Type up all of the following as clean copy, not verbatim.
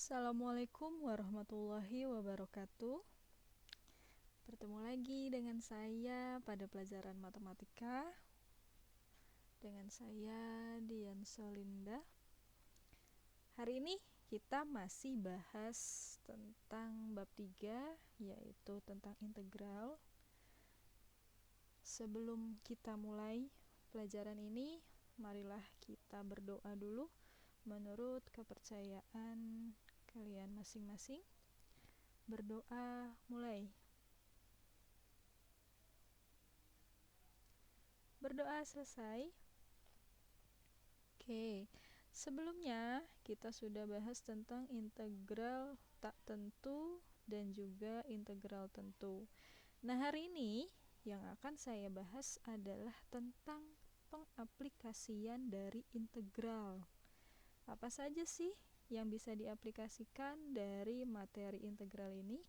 Assalamualaikum warahmatullahi wabarakatuh. Bertemu lagi dengan saya pada pelajaran matematika. Dengan saya Dian Solinda. Hari ini kita masih bahas tentang bab 3, yaitu tentang integral. Sebelum kita mulai pelajaran ini, marilah kita berdoa dulu menurut kepercayaan kalian masing-masing. Berdoa mulai. Berdoa selesai. Oke, sebelumnya kita sudah bahas tentang integral tak tentu dan juga integral tentu. Nah, hari ini yang akan saya bahas adalah tentang pengaplikasian dari integral. Apa saja sih yang bisa diaplikasikan dari materi integral ini?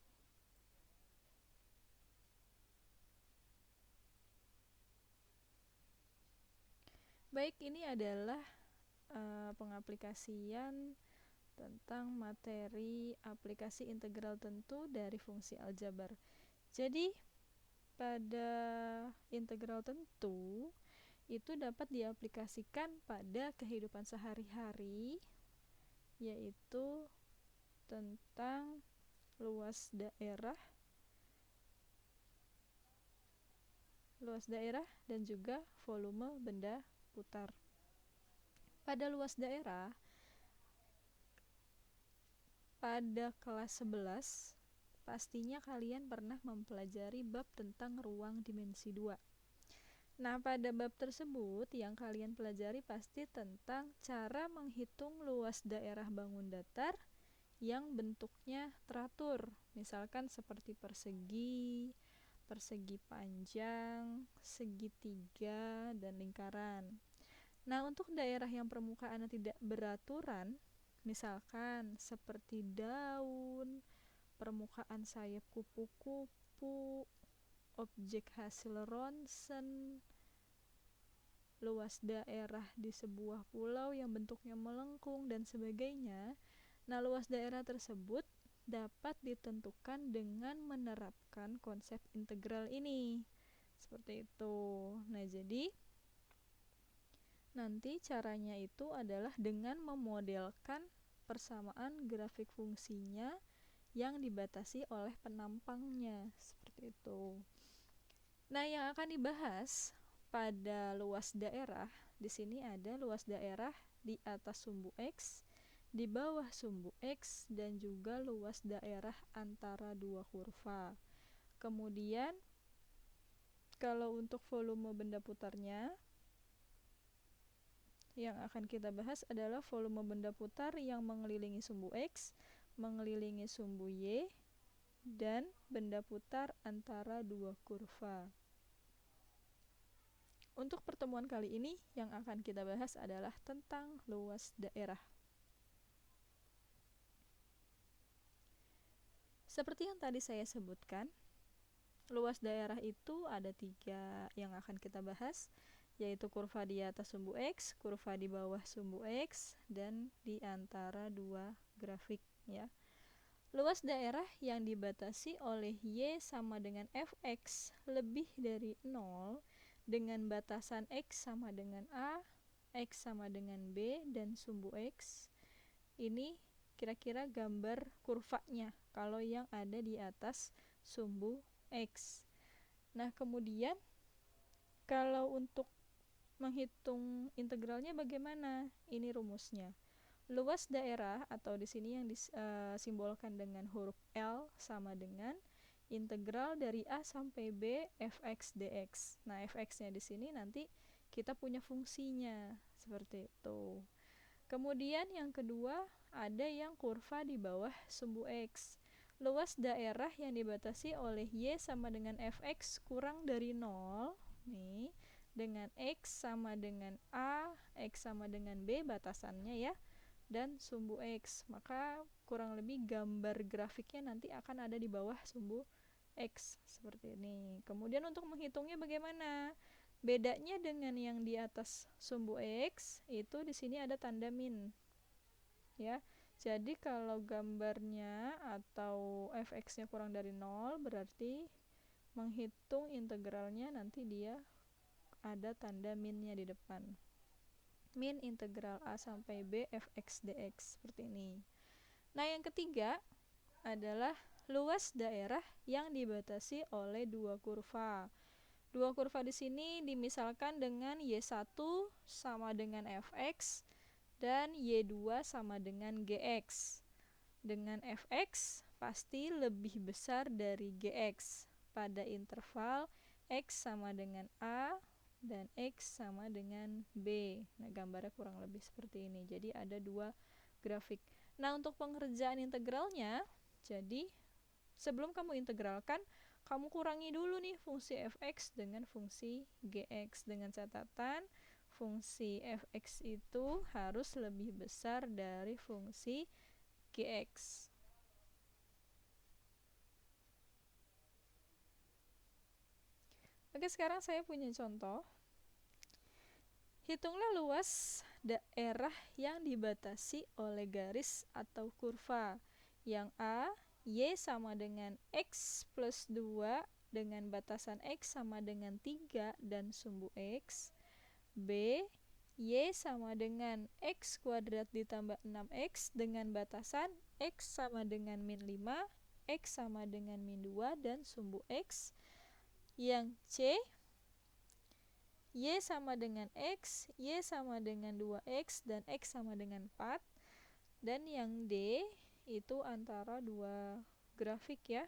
Baik, ini adalah pengaplikasian tentang materi aplikasi integral tentu dari fungsi aljabar. Jadi, pada integral tentu itu dapat diaplikasikan pada kehidupan sehari-hari, yaitu tentang luas daerah dan juga volume benda putar. Pada luas daerah, pada kelas 11 pastinya kalian pernah mempelajari bab tentang ruang dimensi 2. Nah, pada bab tersebut yang kalian pelajari pasti tentang cara menghitung luas daerah bangun datar yang bentuknya teratur, misalkan seperti persegi, persegi panjang, segitiga, dan lingkaran. Nah, untuk daerah yang permukaannya tidak beraturan, misalkan seperti daun, permukaan sayap kupu-kupu, objek hasil ronsen, luas daerah di sebuah pulau yang bentuknya melengkung, dan sebagainya. Nah, luas daerah tersebut dapat ditentukan dengan menerapkan konsep integral ini. Seperti itu. Nah, jadi nanti caranya itu adalah dengan memodelkan persamaan grafik fungsinya yang dibatasi oleh penampangnya, seperti itu. Nah, yang akan dibahas pada luas daerah, di sini ada luas daerah di atas sumbu X, di bawah sumbu X, dan juga luas daerah antara dua kurva. Kemudian, kalau untuk volume benda putarnya, yang akan kita bahas adalah volume benda putar yang mengelilingi sumbu X, mengelilingi sumbu Y, dan benda putar antara dua kurva. Untuk pertemuan kali ini yang akan kita bahas adalah tentang luas daerah. Seperti yang tadi saya sebutkan, luas daerah itu ada 3 yang akan kita bahas, yaitu kurva di atas sumbu X, kurva di bawah sumbu X, dan di antara dua grafik, ya. Luas daerah yang dibatasi oleh Y sama dengan Fx lebih dari 0 dengan batasan X sama dengan A, X sama dengan B, dan sumbu X. Ini kira-kira gambar kurvanya kalau yang ada di atas sumbu X. Nah, kemudian kalau untuk menghitung integralnya bagaimana? Ini rumusnya. Luas daerah atau di sini yang disimbolkan dengan huruf L sama dengan integral dari A sampai B fx dx. Nah, fx-nya di sini nanti kita punya fungsinya seperti itu. Kemudian yang kedua ada yang kurva di bawah sumbu X. Luas daerah yang dibatasi oleh Y sama dengan fx kurang dari 0 nih, dengan X sama dengan A, X sama dengan B batasannya, ya, dan sumbu X. Maka kurang lebih gambar grafiknya nanti akan ada di bawah sumbu X seperti ini. Kemudian untuk menghitungnya bagaimana? Bedanya dengan yang di atas sumbu X itu di sini ada tanda min, ya. Jadi kalau gambarnya atau fx-nya kurang dari 0, berarti menghitung integralnya nanti dia ada tanda minnya di depan. Min integral A sampai B fx dx, seperti ini. Nah, yang ketiga adalah luas daerah yang dibatasi oleh dua kurva. Dua kurva di sini dimisalkan dengan Y1 sama dengan fx dan Y2 sama dengan gx. Dengan fx pasti lebih besar dari gx pada interval x sama dengan A dan x sama dengan B. Nah, gambarnya kurang lebih seperti ini. Jadi ada dua grafik. Nah, untuk pengerjaan integralnya, jadi sebelum kamu integralkan, kamu kurangi dulu nih fungsi fx dengan fungsi gx, dengan catatan fungsi fx itu harus lebih besar dari fungsi gx. Oke, sekarang saya punya contoh. Hitunglah luas daerah yang dibatasi oleh garis atau kurva. Yang A, Y sama dengan X plus 2 dengan batasan X sama dengan 3 dan sumbu X. B, Y sama dengan X kuadrat ditambah 6X dengan batasan X sama dengan min 5, X sama dengan min 2 dan sumbu X. Yang C, Y sama dengan X, Y sama dengan 2X, dan X sama dengan 4. Dan yang D itu antara dua grafik ya.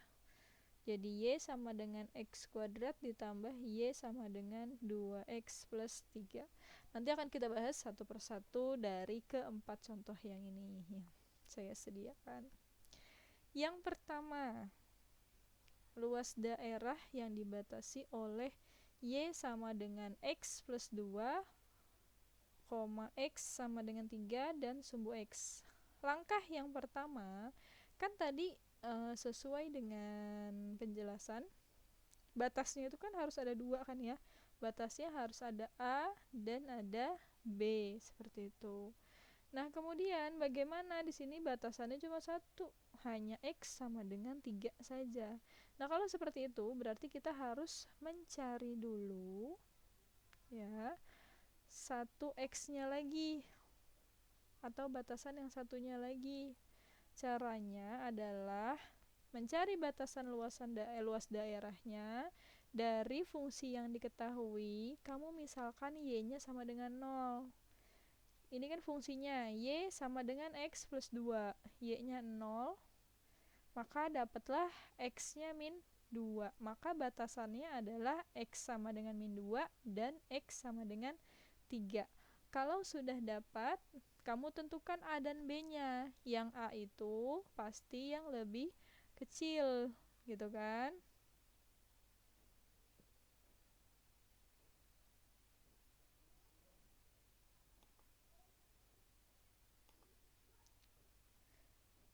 Jadi Y sama dengan X kuadrat ditambah Y sama dengan 2X plus 3. Nanti akan kita bahas satu persatu dari keempat contoh yang ini yang saya sediakan. Yang pertama, luas daerah yang dibatasi oleh Y sama dengan X plus 2, X sama dengan 3 dan sumbu X. Langkah yang pertama, kan tadi sesuai dengan penjelasan, batasnya itu kan harus ada dua kan ya. Batasnya harus ada A dan ada B, seperti itu. Nah, kemudian bagaimana di sini batasannya cuma satu, hanya X sama dengan 3 saja. Nah, kalau seperti itu berarti kita harus mencari dulu ya satu X-nya lagi atau batasan yang satunya lagi. Caranya adalah mencari batasan luas daerahnya dari fungsi yang diketahui. Kamu misalkan Y-nya sama dengan 0. Ini kan fungsinya Y sama dengan X plus 2. Y-nya 0, maka dapatlah X-nya min 2. Maka batasannya adalah X sama dengan min 2 dan X sama dengan 3. Kalau sudah dapat, kamu tentukan A dan B-nya. Yang A itu pasti yang lebih kecil, gitu kan?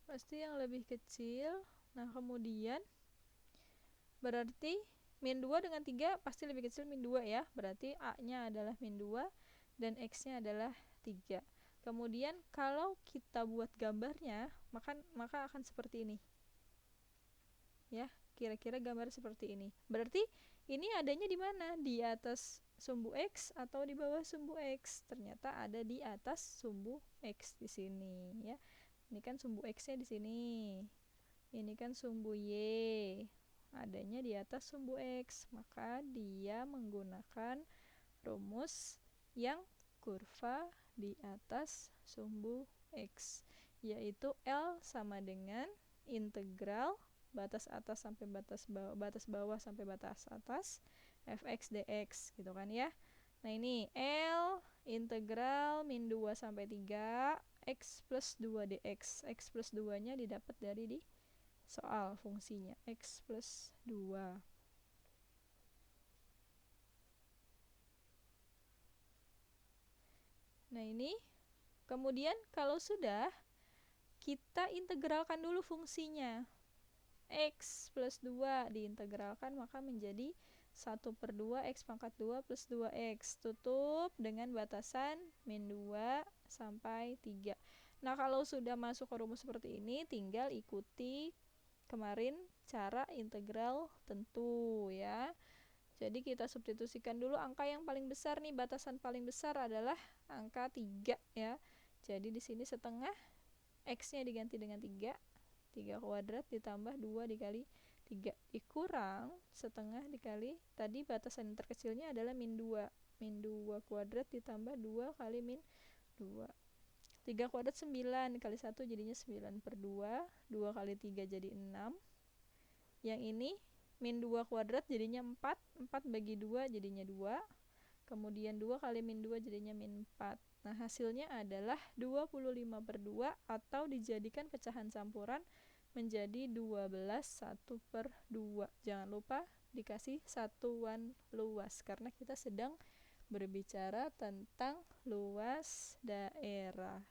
Pasti yang lebih kecil. Nah, kemudian berarti min 2 dengan 3 pasti lebih kecil min 2 ya. Berarti A-nya adalah min 2 dan X-nya adalah 3. Kemudian kalau kita buat gambarnya, maka akan seperti ini. Ya, kira-kira gambar seperti ini. Berarti ini adanya di mana? Di atas sumbu X atau di bawah sumbu X? Ternyata ada di atas sumbu X di sini ya. Ini kan sumbu X-nya di sini. Ini kan sumbu Y. Adanya di atas sumbu X, maka dia menggunakan rumus yang kurva di atas sumbu X, yaitu L sama dengan integral batas atas sampai batas bawah sampai batas atas fx dx, gitu kan ya. Nah, ini L integral min 2 sampai 3 x plus 2 dx. X plus 2 nya didapat dari di soal fungsinya x plus 2. Nah, ini kemudian kalau sudah, kita integralkan dulu fungsinya. X plus 2 diintegralkan maka menjadi 1/2 X pangkat 2 plus 2X. Tutup dengan batasan min 2 sampai 3. Nah, kalau sudah masuk ke rumus seperti ini, tinggal ikuti kemarin cara integral tentu ya. Jadi kita substitusikan dulu angka yang paling besar nih, batasan paling besar adalah angka 3 ya. Jadi di sini setengah, X-nya diganti dengan 3 kuadrat ditambah 2 dikali 3 dikurang setengah dikali, tadi batasan yang terkecilnya adalah min 2 kuadrat ditambah 2 kali min 2. 3 kuadrat 9 kali 1 jadinya 9 per 2. 2 kali 3 jadi 6. Yang ini min 2 kuadrat jadinya 4. 4 bagi 2 jadinya 2. Kemudian 2 kali min 2 jadinya min 4. Nah, hasilnya adalah 25 per 2 atau dijadikan pecahan campuran menjadi 12 1 per 2. Jangan lupa dikasih satuan luas karena kita sedang berbicara tentang luas daerah.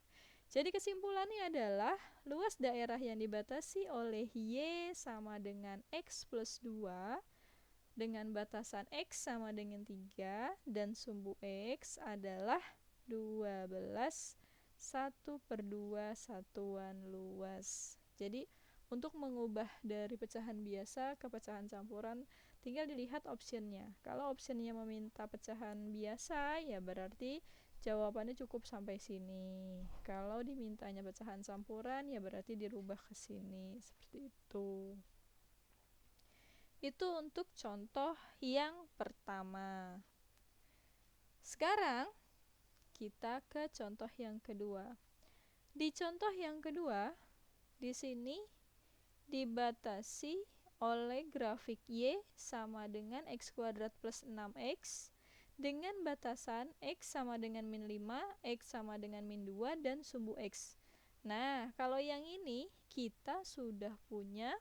Jadi kesimpulannya adalah luas daerah yang dibatasi oleh Y sama dengan X plus 2 dengan batasan X sama dengan 3 dan sumbu X adalah 12 1 per 2 satuan luas. Jadi untuk mengubah dari pecahan biasa ke pecahan campuran, tinggal dilihat optionnya. Kalau optionnya meminta pecahan biasa, ya berarti jawabannya cukup sampai sini. Kalau dimintanya pecahan campuran, ya berarti dirubah ke sini. Seperti itu. Itu untuk contoh yang pertama. Sekarang kita ke contoh yang kedua. Di contoh yang kedua, di sini dibatasi oleh grafik Y sama dengan X kuadrat plus 6X dengan batasan X sama dengan min 5, X sama dengan min 2, dan sumbu X. Nah, kalau yang ini kita sudah punya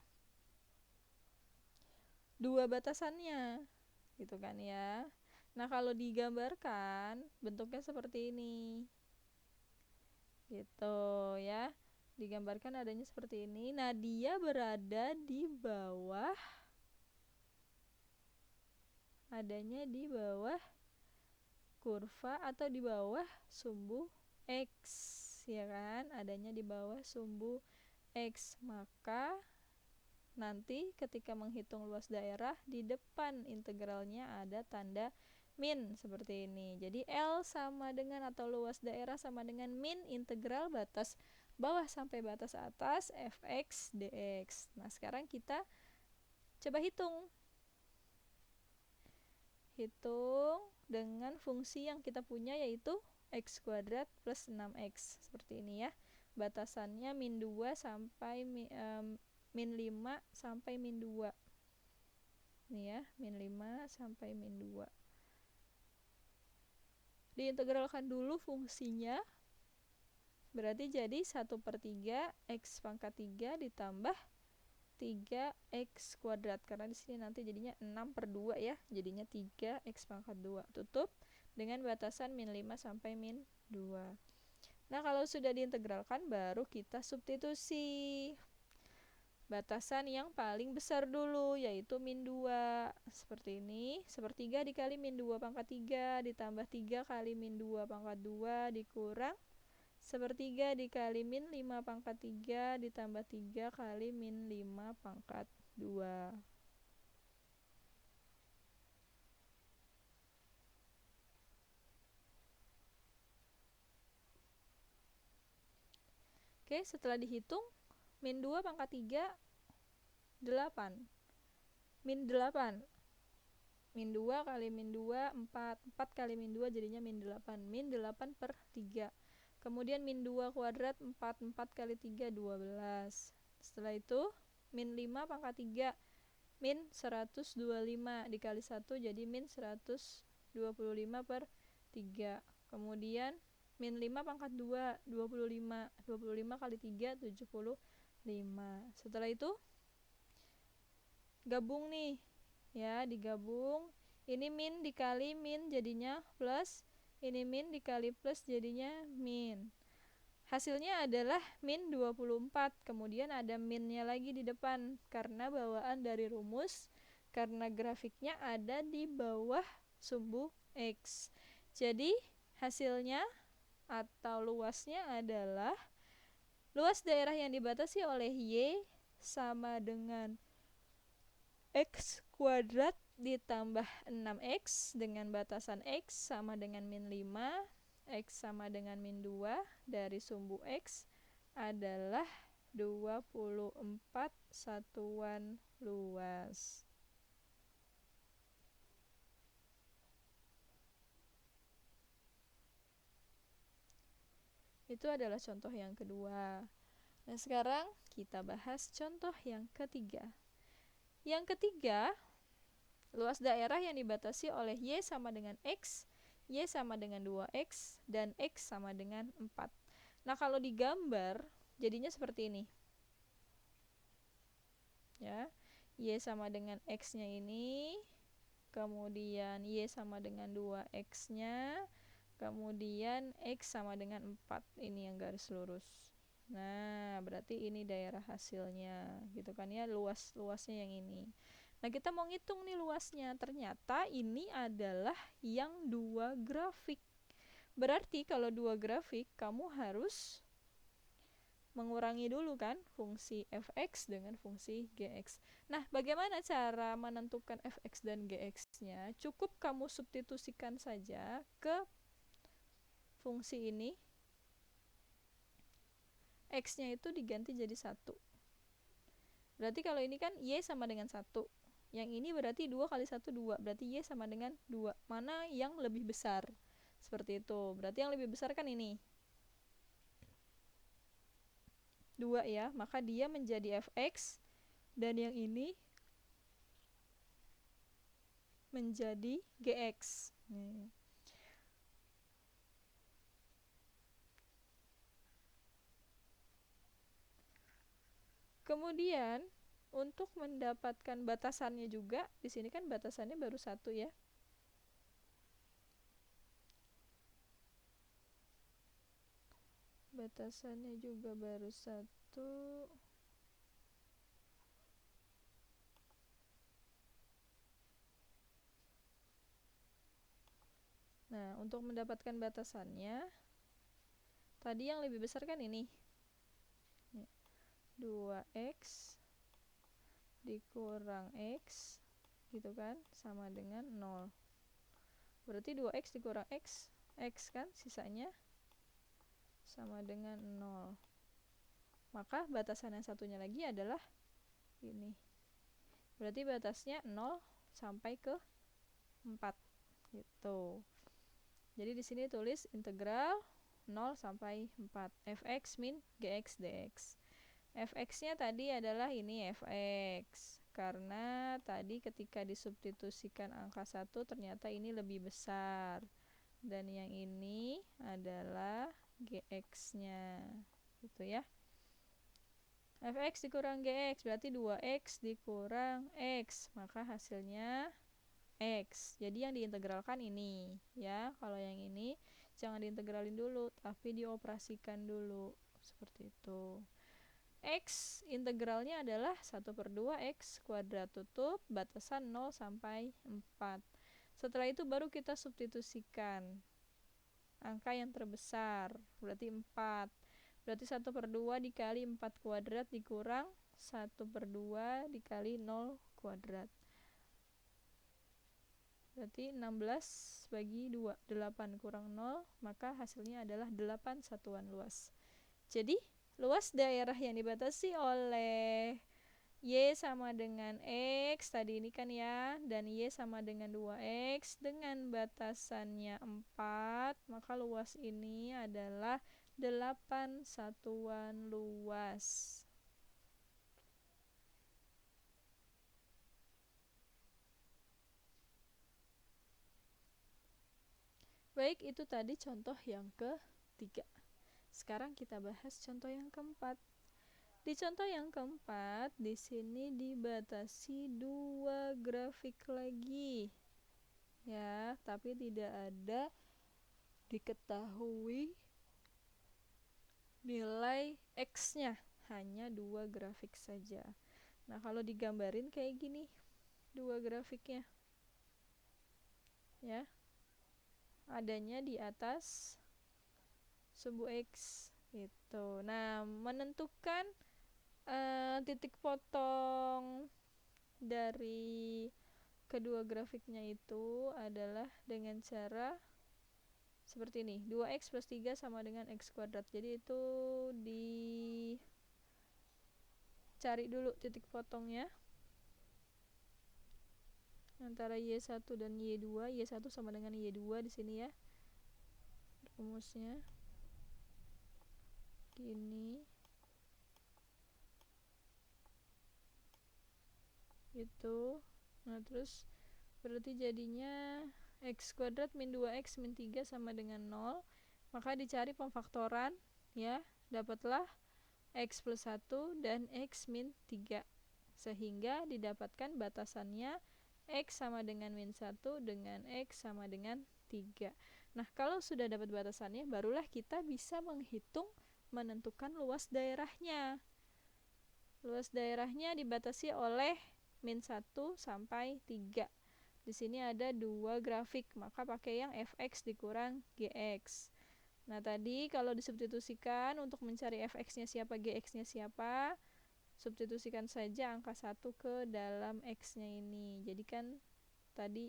dua batasannya, gitu kan ya. Nah, kalau digambarkan bentuknya seperti ini. Gitu ya. Digambarkan adanya seperti ini. Nah, dia berada di bawah, adanya di bawah kurva atau di bawah sumbu X, ya kan? Adanya di bawah sumbu X. Maka nanti ketika menghitung luas daerah, di depan integralnya ada tanda min seperti ini. Jadi L sama dengan atau luas daerah sama dengan min integral batas bawah sampai batas atas fx dx. Nah, sekarang kita coba hitung dengan fungsi yang kita punya, yaitu x kuadrat plus 6x seperti ini ya. Batasannya min 2 sampai min 5 sampai min 2. Ini ya, min 5 sampai min 2. Diintegralkan dulu fungsinya, berarti jadi 1 per 3 X pangkat 3 ditambah 3X kuadrat. Karena di sini nanti jadinya 6 per 2 ya. Jadinya 3X pangkat 2. Tutup dengan batasan min 5 sampai min 2. Nah, kalau sudah diintegralkan, baru kita substitusi batasan yang paling besar dulu, yaitu min 2. Seperti ini, 1/3 dikali min 2 pangkat 3 ditambah 3 kali min 2 pangkat 2 dikurang 1/3 dikali min 5 pangkat 3 ditambah 3 kali min 5 pangkat 2. Oke, setelah dihitung, min 2 pangkat 3, 8. Min 8. Min 2 kali min 2, 4. 4 kali min 2 jadinya min 8. Min 8 per 3. Kemudian min 2 kuadrat 4. 4 kali 3, 12. Setelah itu, min 5 pangkat 3. Min 125 dikali 1 jadi min 125 per 3. Kemudian min 5 pangkat 2, 25. 25 kali 3, 75. Setelah itu, gabung nih ya, digabung. Ini min dikali min jadinya plus, ini min dikali plus jadinya min. Hasilnya adalah min 24. Kemudian ada minnya lagi di depan karena bawaan dari rumus, karena grafiknya ada di bawah sumbu X. Jadi hasilnya atau luasnya adalah Luas daerah yang dibatasi oleh Y sama dengan X kuadrat ditambah 6X dengan batasan X sama dengan min 5, X sama dengan min 2 dari sumbu X adalah 24 satuan luas. Itu adalah contoh yang kedua. Nah, sekarang kita bahas contoh yang ketiga. Yang ketiga, luas daerah yang dibatasi oleh Y sama dengan X, Y sama dengan 2X, dan X sama dengan 4. Nah, kalau digambar, jadinya seperti ini. Ya, Y sama dengan X-nya ini, kemudian Y sama dengan 2X-nya, kemudian X sama dengan 4. Ini yang garis lurus. Nah, berarti ini daerah hasilnya, gitu kan ya, luasnya yang ini. Nah, kita mau ngitung nih luasnya. Ternyata ini adalah yang 2 grafik. Berarti kalau 2 grafik, kamu harus mengurangi dulu kan fungsi fx dengan fungsi gx. Nah, bagaimana cara menentukan fx dan gx-nya? Cukup kamu substitusikan saja ke fungsi ini. X-nya itu diganti jadi 1. Berarti kalau ini kan Y sama dengan 1. Yang ini berarti 2 kali 1, 2. Berarti Y sama dengan 2. Mana yang lebih besar? Seperti itu. Berarti yang lebih besar kan ini. 2 ya. Maka dia menjadi fx. Dan yang ini menjadi gx. Nih. Kemudian untuk mendapatkan batasannya juga, di sini kan batasannya baru 1 ya. Batasannya juga baru 1. Nah, untuk mendapatkan batasannya, tadi yang lebih besar kan ini. 2x dikurang x, gitu kan, sama dengan 0. Berarti 2x dikurang x, x kan, sisanya sama dengan 0. Maka batasan yang satunya lagi adalah ini. Berarti batasnya 0 sampai ke 4 gitu. Jadi di sini tulis integral 0 sampai 4 fx min gx dx. Fx-nya tadi adalah ini fx. Karena tadi ketika disubstitusikan angka 1 ternyata ini lebih besar. Dan yang ini adalah gx-nya. Gitu ya. Fx dikurang gx berarti 2x dikurang x. Maka hasilnya X. Jadi yang diintegralkan ini ya. Kalau yang ini jangan diintegralin dulu, tapi dioperasikan dulu. Seperti itu. X integralnya adalah 1/2 X kuadrat tutup batasan 0 sampai 4. Setelah itu baru kita substitusikan angka yang terbesar, berarti 4. Berarti 1/2 dikali 4 kuadrat dikurang 1/2 dikali 0 kuadrat. Berarti 16 bagi 2, 8 kurang 0, maka hasilnya adalah 8 satuan luas. Jadi, luas daerah yang dibatasi oleh Y sama dengan X, tadi ini kan ya, dan Y sama dengan 2X, dengan batasannya 4, maka luas ini adalah 8 satuan luas. Baik, itu tadi contoh yang ketiga. Sekarang kita bahas contoh yang keempat. Di contoh yang keempat, di sini dibatasi 2 grafik lagi. Ya, tapi tidak ada diketahui nilai X-nya, hanya 2 grafik saja. Nah, kalau digambarin kayak gini 2 grafiknya. Ya. Adanya di atas sumbu X Itu. Nah, menentukan titik potong dari kedua grafiknya itu adalah dengan cara seperti ini. 2x plus 3 sama dengan x kuadrat. Jadi itu dicari dulu titik potongnya antara Y1 dan Y2. Y1 sama dengan Y2 di sini ya. Rumusnya gini. Gitu. Nah, terus berarti jadinya x kuadrat min 2x min 3 sama dengan 0. Maka dicari pemfaktoran ya. Dapatlah x plus 1 dan x min 3. Sehingga didapatkan batasannya x sama dengan min 1 dengan x sama dengan 3. Nah, kalau sudah dapat batasannya, barulah kita bisa menghitung menentukan luas daerahnya. Luas daerahnya dibatasi oleh min 1 sampai 3. Di sini ada 2 grafik, maka pakai yang fx dikurang gx. Nah, tadi kalau disubstitusikan untuk mencari fx-nya siapa, gx-nya siapa, substitusikan saja angka 1 ke dalam x-nya ini. Jadi kan tadi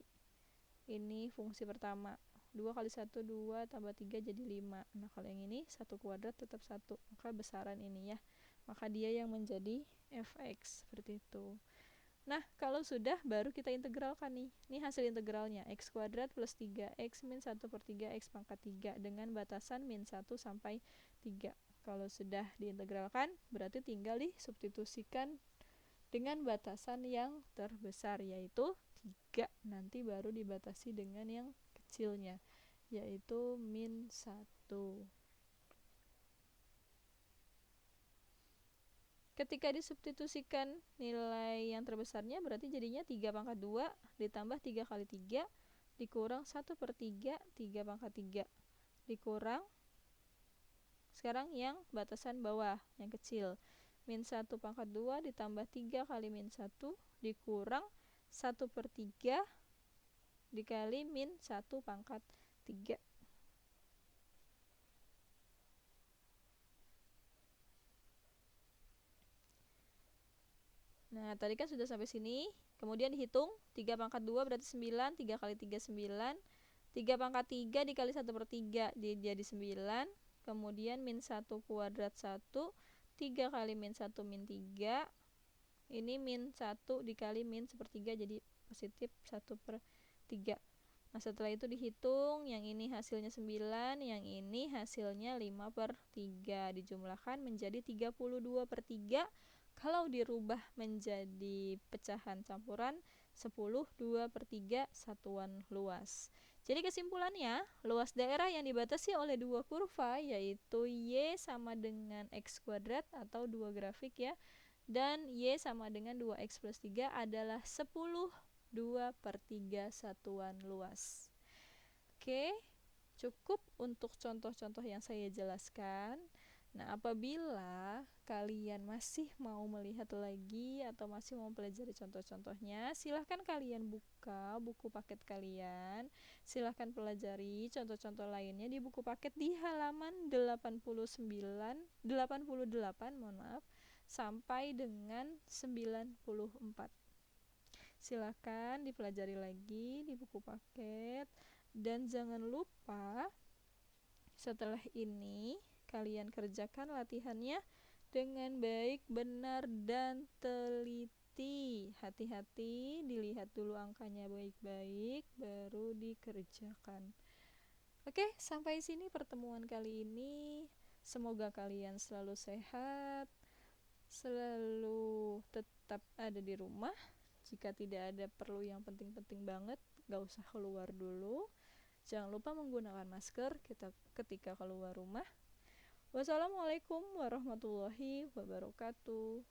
ini fungsi pertama. 2 kali 1, 2 tambah 3 jadi 5. Nah, kalau yang ini 1 kuadrat tetap 1. Maka besaran ini ya. Maka dia yang menjadi fx. Seperti itu. Nah, kalau sudah baru kita integralkan nih. Ini hasil integralnya. X kuadrat plus 3x min 1 per 3 x pangkat 3 dengan batasan min 1 sampai 3. Kalau sudah diintegralkan, berarti tinggal disubstitusikan dengan batasan yang terbesar, yaitu 3. Nanti baru dibatasi dengan yang kecilnya, yaitu min 1. Ketika disubstitusikan nilai yang terbesarnya, berarti jadinya 3 pangkat 2 ditambah 3 kali 3 dikurang 1 per 3, 3 pangkat 3 dikurang sekarang yang batasan bawah, yang kecil, min 1 pangkat 2 ditambah 3 kali min 1 dikurang 1 per 3 dikali min 1 pangkat 3. Nah, tadi kan sudah sampai sini. Kemudian dihitung 3 pangkat 2 berarti 9, 3 kali 3 9. 3 pangkat 3 dikali 1 per 3 jadi 9. Kemudian min 1 kuadrat 1, 3 kali min 1 min 3. Ini min 1 dikali min 1/3 jadi positif 1 per 3. Nah, setelah itu dihitung, yang ini hasilnya 9, yang ini hasilnya 5 per 3. Dijumlahkan menjadi 32 per 3. Kalau dirubah menjadi pecahan campuran 10, 2 per 3 satuan luas. Jadi kesimpulannya, luas daerah yang dibatasi oleh dua kurva yaitu Y sama dengan X kuadrat atau dua grafik ya, dan Y sama dengan 2X plus 3 adalah 10, 2 per 3 satuan luas. Oke, cukup untuk contoh-contoh yang saya jelaskan. Nah, apabila kalian masih mau melihat lagi atau masih mau mempelajari contoh-contohnya, silahkan kalian buka buku paket kalian. Silahkan pelajari contoh-contoh lainnya di buku paket di halaman 88 sampai dengan 94. Silahkan dipelajari lagi di buku paket. Dan jangan lupa setelah ini kalian kerjakan latihannya dengan baik, benar, dan teliti. Hati-hati, dilihat dulu angkanya baik-baik, baru dikerjakan. Oke, sampai sini pertemuan kali ini. Semoga kalian selalu sehat, selalu tetap ada di rumah. Jika tidak ada perlu yang penting-penting banget, gak usah keluar dulu. Jangan lupa menggunakan masker ketika keluar rumah. Wassalamualaikum warahmatullahi wabarakatuh.